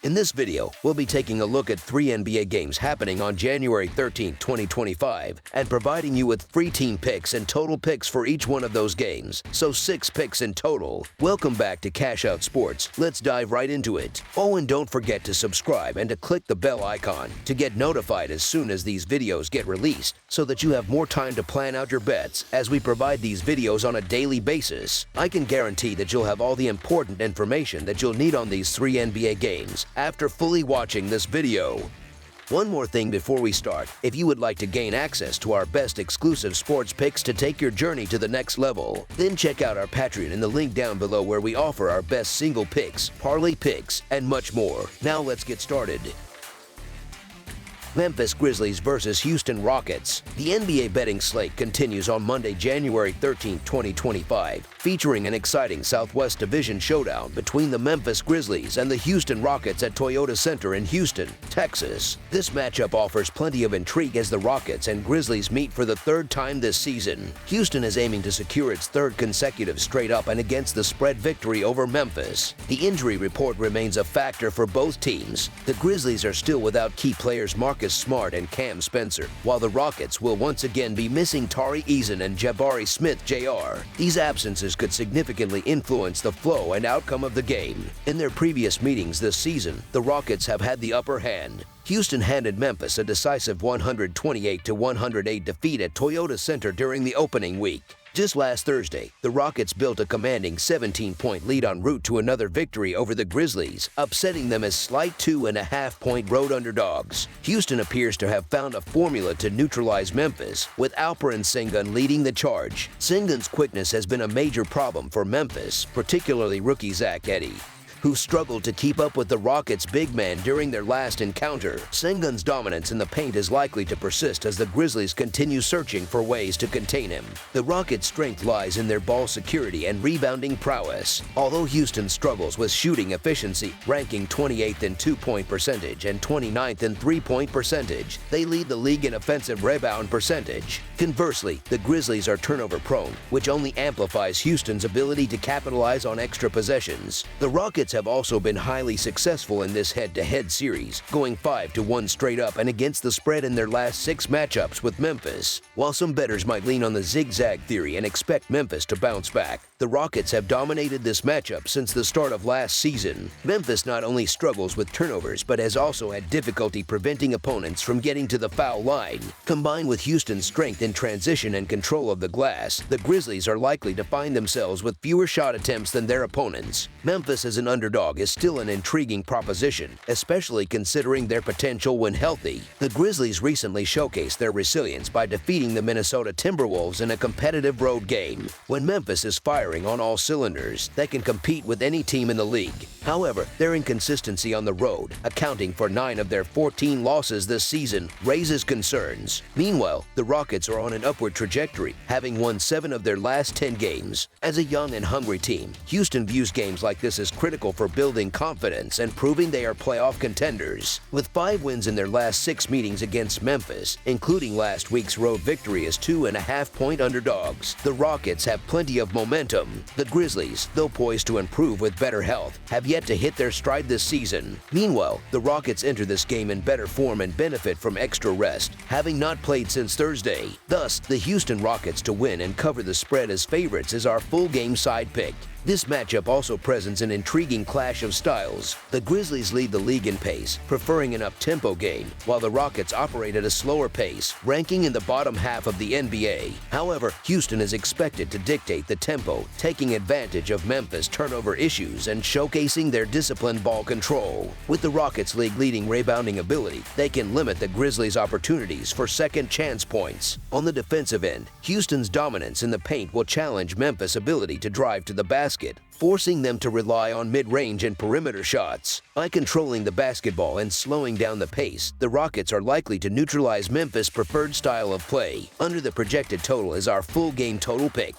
In this video, we'll be taking a look at 3 NBA games happening on January 13, 2025, and providing you with free team picks and total picks for each one of those games, so 6 picks in total. Welcome back to Cash Out Sports. Let's dive right into it. Oh, and don't forget to subscribe and to click the bell icon to get notified as soon as these videos get released, so that you have more time to plan out your bets as we provide these videos on a daily basis. I can guarantee that you'll have all the important information that you'll need on these 3 NBA games after fully watching this video. One more thing before we start, if you would like to gain access to our best exclusive sports picks to take your journey to the next level, then check out our Patreon in the link down below where we offer our best single picks, parlay picks, and much more. Now let's get started. Memphis Grizzlies versus Houston Rockets. The NBA betting slate continues on Monday, January 13, 2025, featuring an exciting Southwest Division showdown between the Memphis Grizzlies and the Houston Rockets at Toyota Center in Houston, Texas. This matchup offers plenty of intrigue as the Rockets and Grizzlies meet for the 3rd time this season. Houston is aiming to secure its 3rd consecutive straight-up and against the spread victory over Memphis. The injury report remains a factor for both teams. The Grizzlies are still without key players Marcus Smart and Cam Spencer, while the Rockets will once again be missing Tari Eason and Jabari Smith Jr. These absences could significantly influence the flow and outcome of the game. In their previous meetings this season, the Rockets have had the upper hand. Houston handed Memphis a decisive 128-108 defeat at Toyota Center during the opening week. Just last Thursday, the Rockets built a commanding 17-point lead en route to another victory over the Grizzlies, upsetting them as slight 2.5-point road underdogs. Houston appears to have found a formula to neutralize Memphis, with Alperen Sengun leading the charge. Sengun's quickness has been a major problem for Memphis, particularly rookie Zach Edey, who struggled to keep up with the Rockets' big man during their last encounter. Sengun's dominance in the paint is likely to persist as the Grizzlies continue searching for ways to contain him. The Rockets' strength lies in their ball security and rebounding prowess. Although Houston struggles with shooting efficiency, ranking 28th in 2-point percentage and 29th in 3-point percentage, they lead the league in offensive rebound percentage. Conversely, the Grizzlies are turnover-prone, which only amplifies Houston's ability to capitalize on extra possessions. The Rockets have also been highly successful in this head-to-head series, going 5-1 straight up and against the spread in their last 6 matchups with Memphis. While some bettors might lean on the zigzag theory and expect Memphis to bounce back, the Rockets have dominated this matchup since the start of last season. Memphis not only struggles with turnovers, but has also had difficulty preventing opponents from getting to the foul line. Combined with Houston's strength in transition and control of the glass, the Grizzlies are likely to find themselves with fewer shot attempts than their opponents. Memphis as an underdog is still an intriguing proposition, especially considering their potential when healthy. The Grizzlies recently showcased their resilience by defeating the Minnesota Timberwolves in a competitive road game. When Memphis is firing on all cylinders, they can compete with any team in the league. However, their inconsistency on the road, accounting for 9 of their 14 losses this season, raises concerns. Meanwhile, the Rockets are on an upward trajectory, having won 7 of their last 10 games. As a young and hungry team, Houston views games like this as critical for building confidence and proving they are playoff contenders. With 5 wins in their last 6 meetings against Memphis, including last week's road victory as 2.5-point underdogs, the Rockets have plenty of momentum. The Grizzlies, though poised to improve with better health, have yet to hit their stride this season. Meanwhile, the Rockets enter this game in better form and benefit from extra rest, having not played since Thursday. Thus, the Houston Rockets to win and cover the spread as favorites is our full game side pick. This matchup also presents an intriguing clash of styles. The Grizzlies lead the league in pace, preferring an up-tempo game, while the Rockets operate at a slower pace, ranking in the bottom half of the NBA. However, Houston is expected to dictate the tempo, taking advantage of Memphis' turnover issues and showcasing their disciplined ball control. With the Rockets' league-leading rebounding ability, they can limit the Grizzlies' opportunities for second-chance points. On the defensive end, Houston's dominance in the paint will challenge Memphis' ability to drive to the basket, forcing them to rely on mid-range and perimeter shots. By controlling the basketball and slowing down the pace, the Rockets are likely to neutralize Memphis' preferred style of play. Under the projected total is our full game total pick.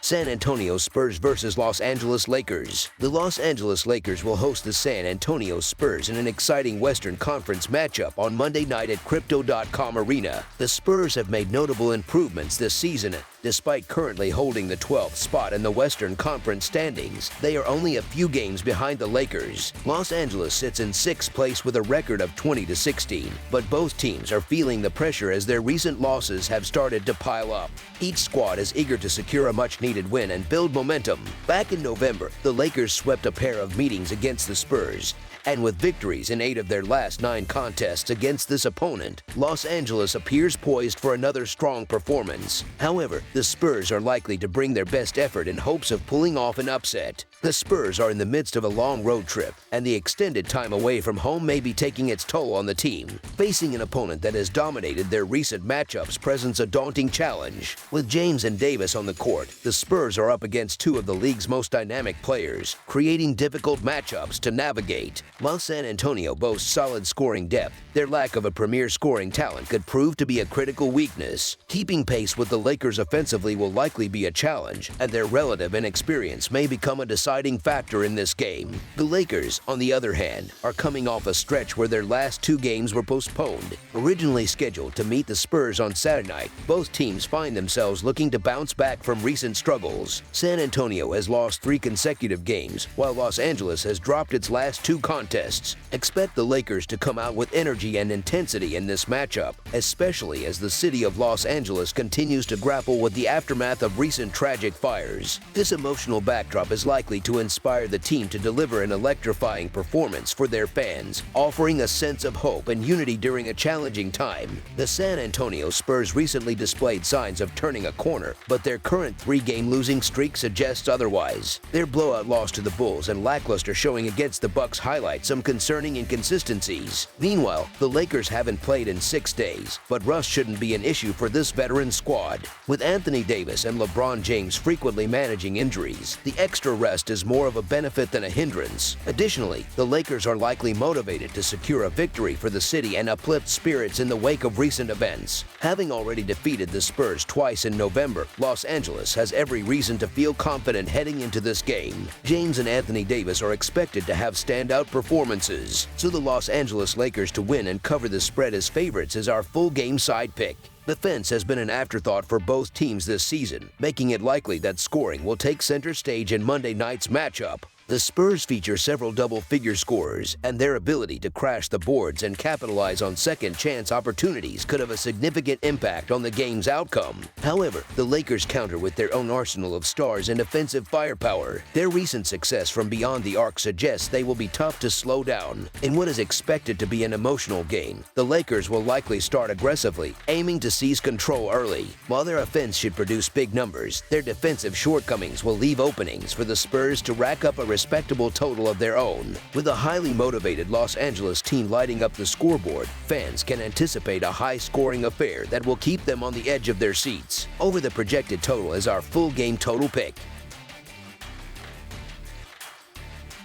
San Antonio Spurs versus Los Angeles Lakers. The Los Angeles Lakers will host the San Antonio Spurs in an exciting Western Conference matchup on Monday night at Crypto.com Arena. The Spurs have made notable improvements this season Despite currently holding the 12th spot in the Western Conference standings, they are only a few games behind the Lakers. Los Angeles sits in 6th place with a record of 20-16, but both teams are feeling the pressure as their recent losses have started to pile up. Each squad is eager to secure a much-needed win and build momentum. Back in November, the Lakers swept a pair of meetings against the Spurs, and with victories in 8 of their last 9 contests against this opponent, Los Angeles appears poised for another strong performance. However, the Spurs are likely to bring their best effort in hopes of pulling off an upset. The Spurs are in the midst of a long road trip, and the extended time away from home may be taking its toll on the team. Facing an opponent that has dominated their recent matchups presents a daunting challenge. With James and Davis on the court, the Spurs are up against 2 of the league's most dynamic players, creating difficult matchups to navigate. While San Antonio boasts solid scoring depth, their lack of a premier scoring talent could prove to be a critical weakness. Keeping pace with the Lakers offensively will likely be a challenge, and their relative inexperience may become a deciding factor in this game. The Lakers, on the other hand, are coming off a stretch where their last 2 games were postponed. Originally scheduled to meet the Spurs on Saturday night, both teams find themselves looking to bounce back from recent struggles. San Antonio has lost 3 consecutive games, while Los Angeles has dropped its last 2 contests. Expect the Lakers to come out with energy and intensity in this matchup, especially as the city of Los Angeles continues to grapple with the aftermath of recent tragic fires. This emotional backdrop is likely to inspire the team to deliver an electrifying performance for their fans, offering a sense of hope and unity during a challenging time. The San Antonio Spurs recently displayed signs of turning a corner, but their current 3-game losing streak suggests otherwise. Their blowout loss to the Bulls and lackluster showing against the Bucks highlight some concerning inconsistencies. Meanwhile, the Lakers haven't played in 6 days, but rust shouldn't be an issue for this veteran squad. With Anthony Davis and LeBron James frequently managing injuries, the extra rest is more of a benefit than a hindrance. Additionally, the Lakers are likely motivated to secure a victory for the city and uplift spirits in the wake of recent events. Having already defeated the Spurs twice in November, Los Angeles has every reason to feel confident heading into this game. James and Anthony Davis are expected to have standout performances, so the Los Angeles Lakers to win and cover the spread as favorites is our full game side pick. The fence has been an afterthought for both teams this season, making it likely that scoring will take center stage in Monday night's matchup. The Spurs feature several double-figure scorers, and their ability to crash the boards and capitalize on second-chance opportunities could have a significant impact on the game's outcome. However, the Lakers counter with their own arsenal of stars and offensive firepower. Their recent success from beyond the arc suggests they will be tough to slow down. In what is expected to be an emotional game, the Lakers will likely start aggressively, aiming to seize control early. While their offense should produce big numbers, their defensive shortcomings will leave openings for the Spurs to rack up a respectable total of their own. With a highly motivated Los Angeles team lighting up the scoreboard, fans can anticipate a high-scoring affair that will keep them on the edge of their seats. Over the projected total is our full game total pick.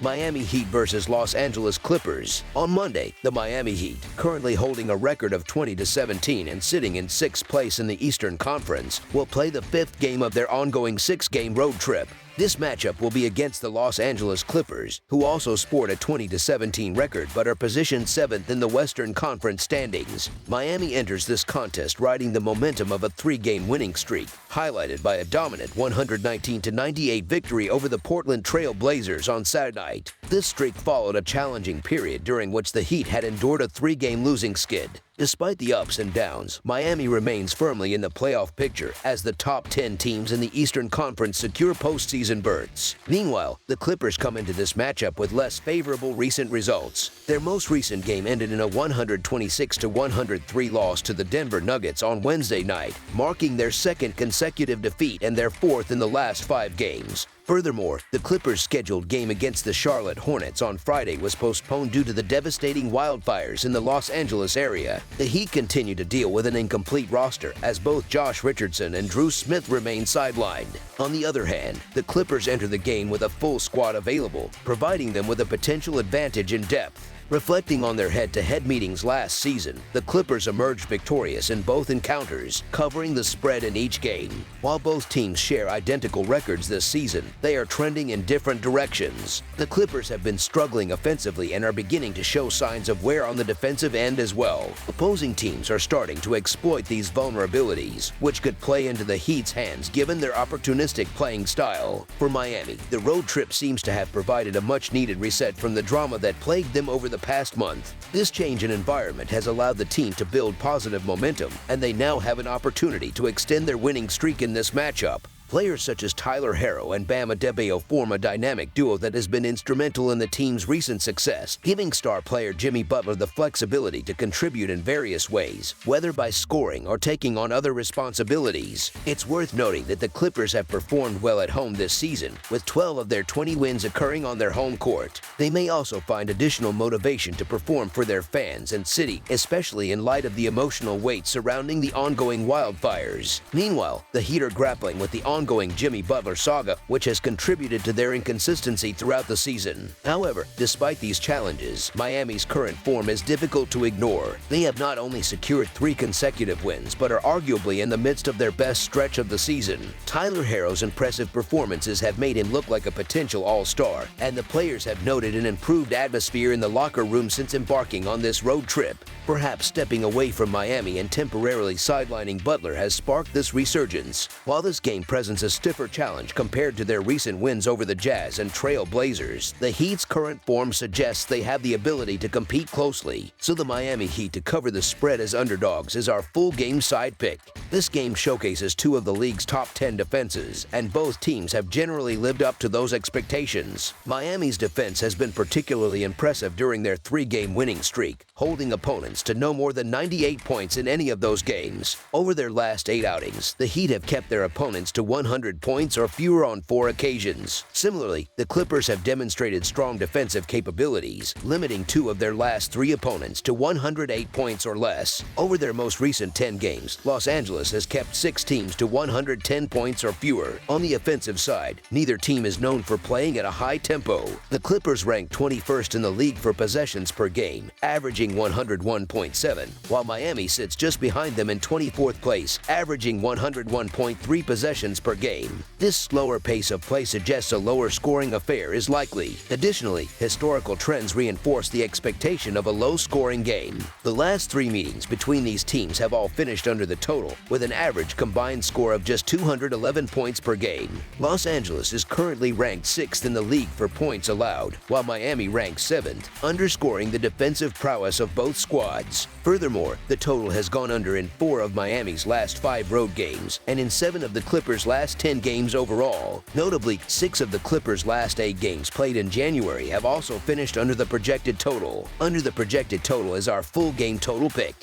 Miami Heat versus Los Angeles Clippers. On Monday, the Miami Heat, currently holding a record of 20-17 and sitting in 6th place in the Eastern Conference, will play the 5th game of their ongoing 6-game road trip. This matchup will be against the Los Angeles Clippers, who also sport a 20-17 record but are positioned 7th in the Western Conference standings. Miami enters this contest riding the momentum of a 3-game winning streak, highlighted by a dominant 119-98 victory over the Portland Trail Blazers on Saturday night. This streak followed a challenging period during which the Heat had endured a 3-game losing skid. Despite the ups and downs, Miami remains firmly in the playoff picture as the top 10 teams in the Eastern Conference secure postseason berths. Meanwhile, the Clippers come into this matchup with less favorable recent results. Their most recent game ended in a 126-103 loss to the Denver Nuggets on Wednesday night, marking their 2nd consecutive defeat and their 4th in the last 5 games. Furthermore, the Clippers' scheduled game against the Charlotte Hornets on Friday was postponed due to the devastating wildfires in the Los Angeles area. The Heat continue to deal with an incomplete roster as both Josh Richardson and Drew Smith remain sidelined. On the other hand, the Clippers enter the game with a full squad available, providing them with a potential advantage in depth. Reflecting on their head-to-head meetings last season, the Clippers emerged victorious in both encounters, covering the spread in each game. While both teams share identical records this season, they are trending in different directions. The Clippers have been struggling offensively and are beginning to show signs of wear on the defensive end as well. Opposing teams are starting to exploit these vulnerabilities, which could play into the Heat's hands given their opportunistic playing style. For Miami, the road trip seems to have provided a much-needed reset from the drama that plagued them over the past month. This change in environment has allowed the team to build positive momentum, and they now have an opportunity to extend their winning streak in this matchup. Players such as Tyler Herro and Bam Adebayo form a dynamic duo that has been instrumental in the team's recent success, giving star player Jimmy Butler the flexibility to contribute in various ways, whether by scoring or taking on other responsibilities. It's worth noting that the Clippers have performed well at home this season, with 12 of their 20 wins occurring on their home court. They may also find additional motivation to perform for their fans and city, especially in light of the emotional weight surrounding the ongoing wildfires. Meanwhile, the Heat are grappling with the ongoing Jimmy Butler saga, which has contributed to their inconsistency throughout the season. However, despite these challenges, Miami's current form is difficult to ignore. They have not only secured 3 consecutive wins, but are arguably in the midst of their best stretch of the season. Tyler Herro's impressive performances have made him look like a potential all-star, and the players have noted an improved atmosphere in the locker room since embarking on this road trip. Perhaps stepping away from Miami and temporarily sidelining Butler has sparked this resurgence. While this game presents a stiffer challenge compared to their recent wins over the Jazz and Trail Blazers, the Heat's current form suggests they have the ability to compete closely. So the Miami Heat to cover the spread as underdogs is our full game side pick. This game showcases 2 of the league's top 10 defenses, and both teams have generally lived up to those expectations. Miami's defense has been particularly impressive during their 3-game winning streak, holding opponents to no more than 98 points in any of those games. Over their last 8 outings, the Heat have kept their opponents to 100 points or fewer on 4 occasions. Similarly, the Clippers have demonstrated strong defensive capabilities, limiting 2 of their last 3 opponents to 108 points or less. Over their most recent 10 games, Los Angeles has kept 6 teams to 110 points or fewer. On the offensive side, neither team is known for playing at a high tempo. The Clippers rank 21st in the league for possessions per game, averaging 101.7, while Miami sits just behind them in 24th place, averaging 101.3 possessions per game. This slower pace of play suggests a lower scoring affair is likely. Additionally, historical trends reinforce the expectation of a low-scoring game. The last 3 meetings between these teams have all finished under the total, with an average combined score of just 211 points per game. Los Angeles is currently ranked 6th in the league for points allowed, while Miami ranks 7th, underscoring the defensive prowess of both squads. Furthermore, the total has gone under in 4 of Miami's last 5 road games, and in 7 of the Clippers' last 10 games overall. Notably, 6 of the Clippers' last 8 games played in January have also finished under the projected total. Under the projected total is our full game total pick.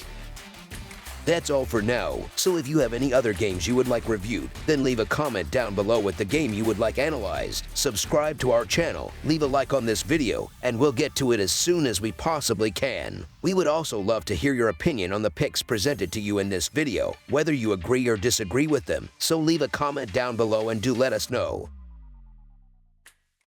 That's all for now, so if you have any other games you would like reviewed, then leave a comment down below with the game you would like analyzed. Subscribe to our channel, leave a like on this video, and we'll get to it as soon as we possibly can. We would also love to hear your opinion on the picks presented to you in this video, whether you agree or disagree with them, so leave a comment down below and do let us know.